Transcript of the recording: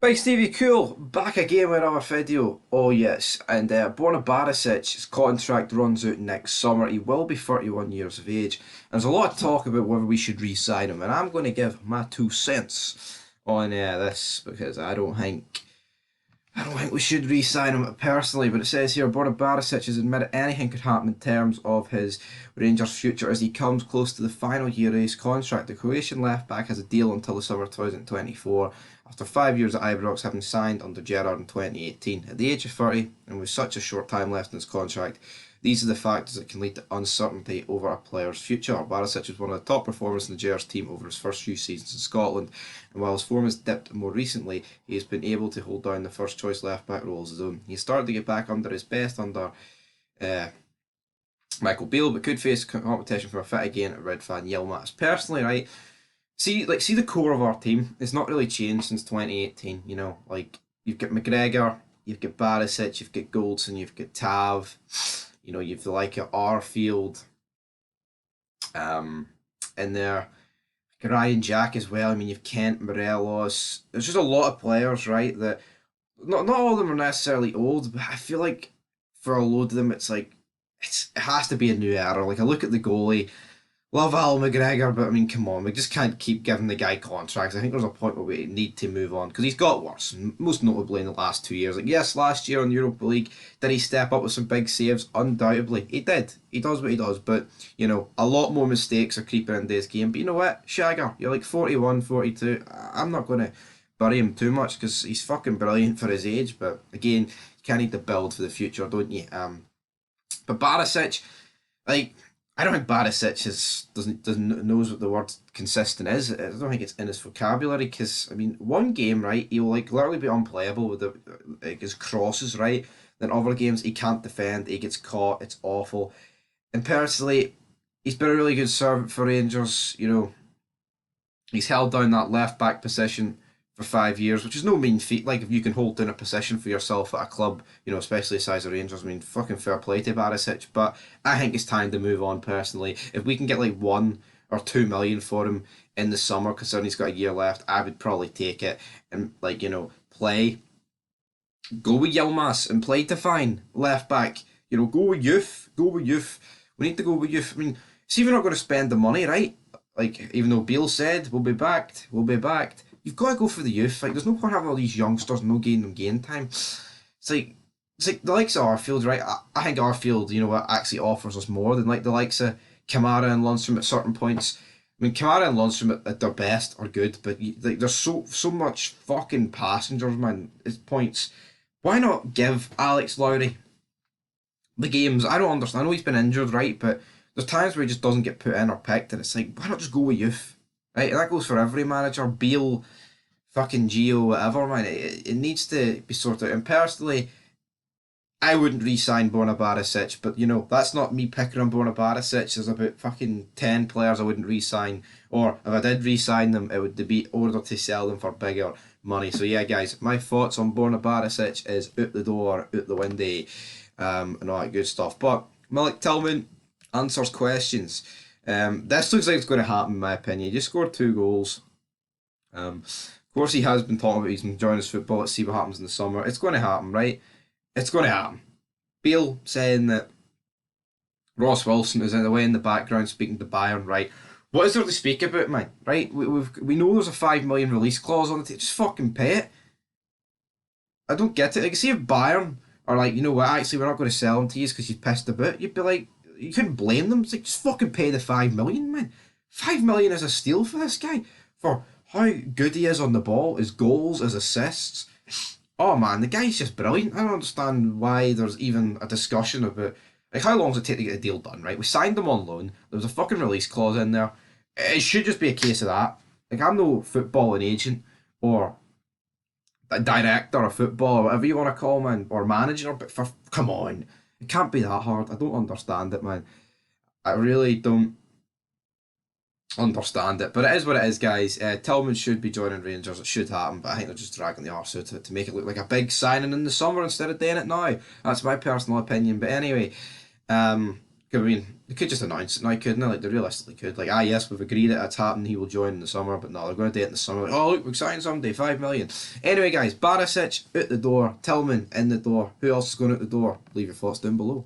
Right, Stevie, cool. Back again with another video. Oh yes, and Borna Barisic's contract runs out next summer. He will be 31 years of age. And there's a lot of talk about whether we should re-sign him, and I'm going to give my 2 cents on this because I don't think we should re-sign him personally, but it says here Borna Barisic has admitted anything could happen in terms of his Rangers' future as he comes close to the final year of his contract. The Croatian left-back has a deal until the summer 2024, after 5 years at Ibrox, having signed under Gerrard in 2018. At the age of 30, and with such a short time left in his contract, these are the factors that can lead to uncertainty over a player's future. Barisic was one of the top performers in the Gers team over his first few seasons in Scotland, and while his form has dipped more recently, he has been able to hold down the first choice left back role as his own. He started to get back under his best under Michael Beale, but could face competition from a fit again at Red Fan Yilmaz. Personally, right, see the core of our team. It's not really changed since 2018. Like you've got McGregor, you've got Barisic, you've got Goldson, you've got Tav. You've the like of Arfield in there. Ryan Jack as well. I mean, you've Kent, Morelos. There's just a lot of players, right? That not all of them are necessarily old, but I feel like for a load of them, it has to be a new era. Like I look at the goalie. Love Al McGregor, but I mean, come on, we just can't keep giving the guy contracts. I think there's a point where we need to move on because he's got worse, most notably in the last 2 years. Like, yes, last year in Europa League, did he step up with some big saves? Undoubtedly, he did. He does what he does, but a lot more mistakes are creeping into his game. But you know what, Shagger, you're like 41, 42. I'm not going to bury him too much because he's fucking brilliant for his age. But again, you kind of need to build for the future, don't you? But Barisic, like. I don't think Barisic doesn't knows what the word consistent is. I don't think it's in his vocabulary because I mean, one game, right, he'll like literally be unplayable with his crosses, right. Then other games he can't defend, he gets caught, it's awful. And personally, he's been a really good servant for Rangers. He's held down that left back position for 5 years, which is no mean feat. Like if you can hold down a position for yourself at a club, especially the size of Rangers, I mean, fucking fair play to Barisic. But I think it's time to move on. Personally, if we can get like 1 or 2 million for him in the summer, considering he's got a year left, I would probably take it and play, go with Yilmaz and play to fine left back. Go with youth, go with youth. We need to go with youth. I mean, see if we're not going to spend the money, right? Like even though Beale said we'll be backed, you've got to go for the youth. Like, there's no point having all these youngsters and no getting them game time. It's like the likes of Arfield, right? I think Arfield, what actually offers us more than like the likes of Kamara and Lundstrom at certain points. I mean, Kamara and Lundstrom at their best are good, but there's so much fucking passengers, man. At points, why not give Alex Lowry the games? I don't understand. I know he's been injured, right? But there's times where he just doesn't get put in or picked, and it's like, why not just go with youth? Right, and that goes for every manager, Beale, fucking Gio, whatever, man. It needs to be sorted out. And personally, I wouldn't re-sign Borna Barisic, but that's not me picking on Borna Barisic. There's about fucking 10 players I wouldn't re-sign, or if I did re-sign them, it would be order to sell them for bigger money. So yeah, guys, my thoughts on Borna Barisic is out the door, out the window, and all that good stuff. But Malik Tillman answers questions. This looks like it's going to happen, in my opinion. He just scored 2 goals. Of course, he has been talking about he's enjoying his football. Let's see what happens in the summer. It's going to happen, right? It's going to happen. Beale saying that Ross Wilson is away in the background speaking to Bayern, right? What is there to speak about, man? Right? We know there's a 5 million release clause on it. Just fucking pay it. I don't get it. Like, see if Bayern are like, you know what? Actually, we're not going to sell him to you because you pissed a bit. You'd be like, you couldn't blame them. It's like, just fucking pay the 5 million, man. 5 million is a steal for this guy for how good he is on the ball, his goals, his assists. Oh man, the guy's just brilliant. I don't understand why there's even a discussion about like how long does it take to get a deal done, right? We signed him on loan. There was a fucking release clause in there. It should just be a case of that. Like I'm no footballing agent or a director of football or whatever you want to call man or manager, but come on. It can't be that hard. I don't understand it, man. I really don't understand it. But it is what it is, guys. Tillman should be joining Rangers. It should happen, but I think they're just dragging the arse out to make it look like a big signing in the summer instead of doing it now. That's my personal opinion. But anyway, I mean, they could just announce it now, couldn't they? Like, they realistically could. Like, yes, we've agreed it's happening, he will join in the summer, but no, they're going to do it in the summer. Like, oh, look, we're signing someday, 5 million. Anyway, guys, Barisic out the door, Tillman in the door. Who else is going out the door? Leave your thoughts down below.